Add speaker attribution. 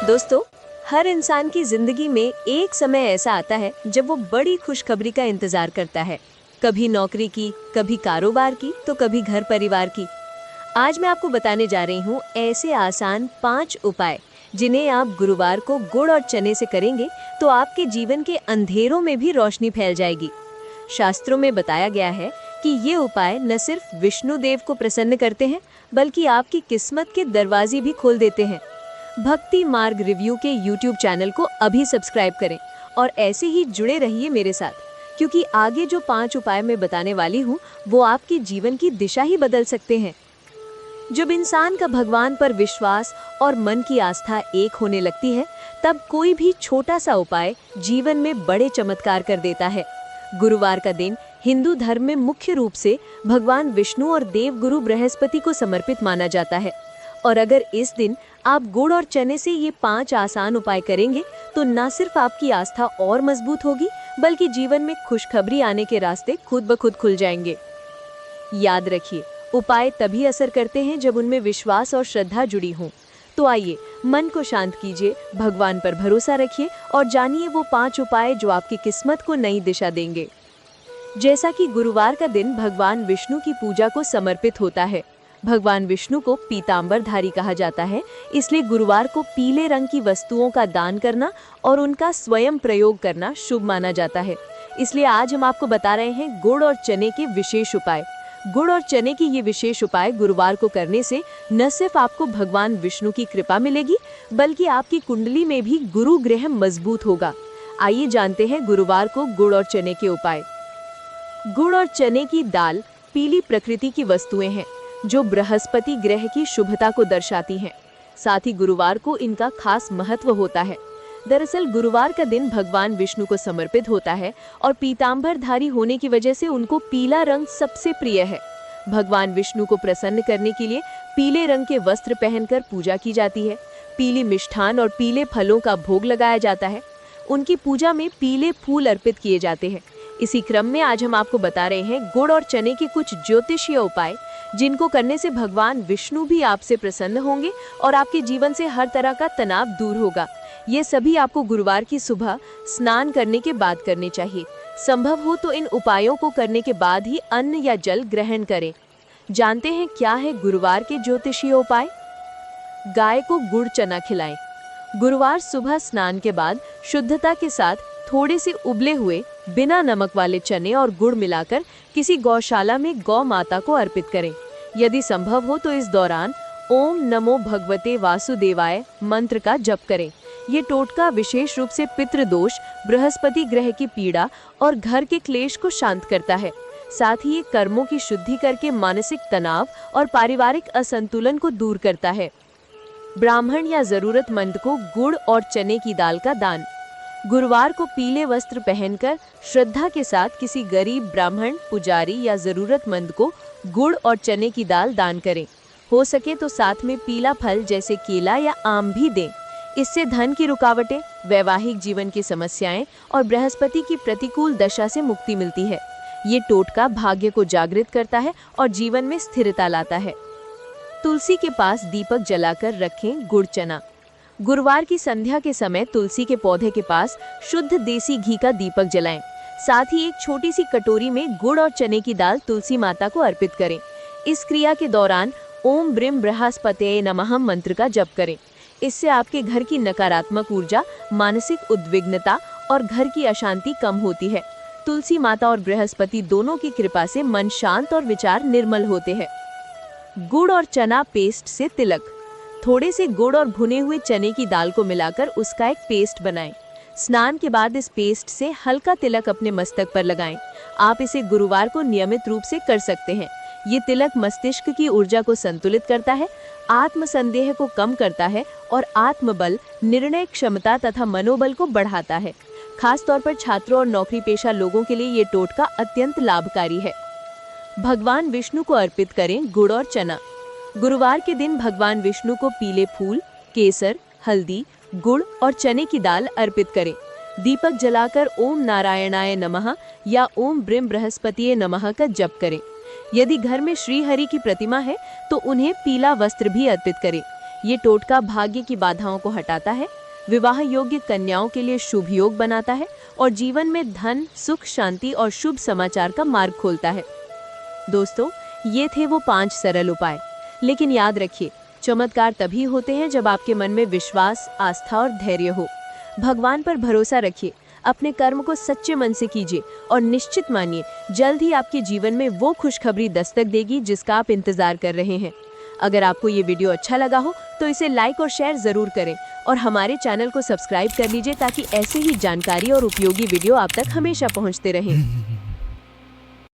Speaker 1: दोस्तों, हर इंसान की जिंदगी में एक समय ऐसा आता है जब वो बड़ी खुशखबरी का इंतजार करता है। कभी नौकरी की, कभी कारोबार की, तो कभी घर परिवार की। आज मैं आपको बताने जा रही हूँ ऐसे आसान 5 उपाय जिन्हें आप गुरुवार को गुड़ और चने से करेंगे तो आपके जीवन के अंधेरों में भी रोशनी फैल जाएगी। शास्त्रों में बताया गया है कि ये उपाय न सिर्फ विष्णु देव को प्रसन्न करते हैं बल्कि आपकी किस्मत के दरवाजे भी खोल देते हैं। भक्ति मार्ग रिव्यू के YouTube चैनल को अभी सब्सक्राइब करें और ऐसे ही जुड़े रहिए मेरे साथ, क्योंकि आगे जो 5 उपाय मैं बताने वाली हूँ वो आपके जीवन की दिशा ही बदल सकते हैं। जब इंसान का भगवान पर विश्वास और मन की आस्था एक होने लगती है, तब कोई भी छोटा सा उपाय जीवन में बड़े चमत्कार कर देता है। गुरुवार का दिन हिंदू धर्म में मुख्य रूप से भगवान विष्णु और देवगुरु बृहस्पति को समर्पित माना जाता है। और अगर इस दिन आप गुड़ और चने से ये 5 आसान उपाय करेंगे तो न सिर्फ आपकी आस्था और मजबूत होगी बल्कि जीवन में खुशखबरी आने के रास्ते खुद ब खुद खुल जाएंगे। याद रखिए, उपाय तभी असर करते हैं जब उनमें विश्वास और श्रद्धा जुड़ी हो। तो आइए, मन को शांत कीजिए, भगवान पर भरोसा रखिए और जानिए वो 5 उपाय जो आपकी किस्मत को नई दिशा देंगे। जैसा कि गुरुवार का दिन भगवान विष्णु की पूजा को समर्पित होता है। भगवान विष्णु को पीतांबरधारी कहा जाता है, इसलिए गुरुवार को पीले रंग की वस्तुओं का दान करना और उनका स्वयं प्रयोग करना शुभ माना जाता है। इसलिए आज हम आपको बता रहे हैं गुड़ और चने के विशेष उपाय। गुड़ और चने की ये विशेष उपाय गुरुवार को करने से न सिर्फ आपको भगवान विष्णु की कृपा मिलेगी बल्कि आपकी कुंडली में भी गुरु ग्रह मजबूत होगा। आइए जानते हैं गुरुवार को गुड़ और चने के उपाय। गुड़ और चने की दाल पीली प्रकृति की वस्तुएं हैं जो बृहस्पति ग्रह की शुभता को दर्शाती हैं। साथ ही गुरुवार को इनका खास महत्व होता है। दरअसल गुरुवार का दिन भगवान विष्णु को समर्पित होता है और पीतांबरधारी होने की वजह से उनको पीला रंग सबसे प्रिय है। भगवान विष्णु को प्रसन्न करने के लिए पीले रंग के वस्त्र पहनकर पूजा की जाती है। पीली मिष्ठान और पीले फलों का भोग लगाया जाता है। उनकी पूजा में पीले फूल अर्पित किए जाते हैं। इसी क्रम में आज हम आपको बता रहे हैं गुड़ और चने के कुछ ज्योतिषीय उपाय जिनको करने से भगवान विष्णु भी आपसे प्रसन्न होंगे और आपके जीवन से हर तरह का तनाव दूर होगा। ये सभी आपको गुरुवार की सुबह स्नान करने के बाद करने चाहिए। संभव हो तो इन उपायों को करने के बाद ही अन्न या जल ग्रहण करें। जानते हैं क्या है गुरुवार के ज्योतिषीय उपाय? गाय को गुड़ चना खिलाएं। गुरुवार सुबह स्नान के बाद शुद्धता के साथ थोड़े से उबले हुए बिना नमक वाले चने और गुड़ मिलाकर किसी गौशाला में गौ माता को अर्पित करें। यदि संभव हो तो इस दौरान ओम नमो भगवते वासुदेवाय मंत्र का जप करें। ये टोटका विशेष रूप से पितृदोष, बृहस्पति ग्रह की पीड़ा और घर के क्लेश को शांत करता है। साथ ही ये कर्मों की शुद्धि करके मानसिक तनाव और पारिवारिक असंतुलन को दूर करता है। ब्राह्मण या जरूरतमंद को गुड़ और चने की दाल का दान। गुरुवार को पीले वस्त्र पहनकर श्रद्धा के साथ किसी गरीब ब्राह्मण, पुजारी या जरूरतमंद को गुड़ और चने की दाल दान करें। हो सके तो साथ में पीला फल जैसे केला या आम भी दें। इससे धन की रुकावटें, वैवाहिक जीवन की समस्याएं और बृहस्पति की प्रतिकूल दशा से मुक्ति मिलती है। ये टोटका भाग्य को जागृत करता है और जीवन में स्थिरता लाता है। तुलसी के पास दीपक जलाकर रखें गुड़ चना। गुरुवार की संध्या के समय तुलसी के पौधे के पास शुद्ध देसी घी का दीपक जलाएं। साथ ही एक छोटी सी कटोरी में गुड़ और चने की दाल तुलसी माता को अर्पित करें। इस क्रिया के दौरान ओम ब्रीम बृहस्पतये नमः मंत्र का जप करें। इससे आपके घर की नकारात्मक ऊर्जा, मानसिक उद्विग्नता और घर की अशांति कम होती है। तुलसी माता और बृहस्पति दोनों की कृपा से मन शांत और विचार निर्मल होते हैं। गुड़ और चना पेस्ट से तिलक। थोड़े से गुड़ और भुने हुए चने की दाल को मिलाकर उसका एक पेस्ट बनाएं। स्नान के बाद इस पेस्ट से हल्का तिलक अपने मस्तक पर लगाएं। आप इसे गुरुवार को नियमित रूप से कर सकते हैं। ये तिलक मस्तिष्क की ऊर्जा को संतुलित करता है, आत्मसंदेह को कम करता है और आत्मबल, निर्णय क्षमता तथा मनोबल को बढ़ाता है। खास तौर पर छात्रों और नौकरी पेशा लोगों के लिए ये टोटका अत्यंत लाभकारी है। भगवान विष्णु को अर्पित करें गुड़ और चना। गुरुवार के दिन भगवान विष्णु को पीले फूल, केसर, हल्दी, गुड़ और चने की दाल अर्पित करें। दीपक जलाकर ओम नारायणाय नमः या ओम ब्रीम बृहस्पतिये नमः का जप करें। यदि घर में श्री हरि की प्रतिमा है तो उन्हें पीला वस्त्र भी अर्पित करें। ये टोटका भाग्य की बाधाओं को हटाता है, विवाह योग्य कन्याओं के लिए शुभ योग बनाता है और जीवन में धन, सुख, शांति और शुभ समाचार का मार्ग खोलता है। दोस्तों, ये थे वो 5 सरल उपाय। लेकिन याद रखिए, चमत्कार तभी होते हैं जब आपके मन में विश्वास, आस्था और धैर्य हो। भगवान पर भरोसा रखिए, अपने कर्म को सच्चे मन से कीजिए और निश्चित मानिए, जल्द ही आपके जीवन में वो खुशखबरी दस्तक देगी जिसका आप इंतजार कर रहे हैं। अगर आपको ये वीडियो अच्छा लगा हो तो इसे लाइक और शेयर जरूर करें और हमारे चैनल को सब्सक्राइब कर लीजिए ताकि ऐसे ही जानकारी और उपयोगी वीडियो आप तक हमेशा पहुंचते रहें।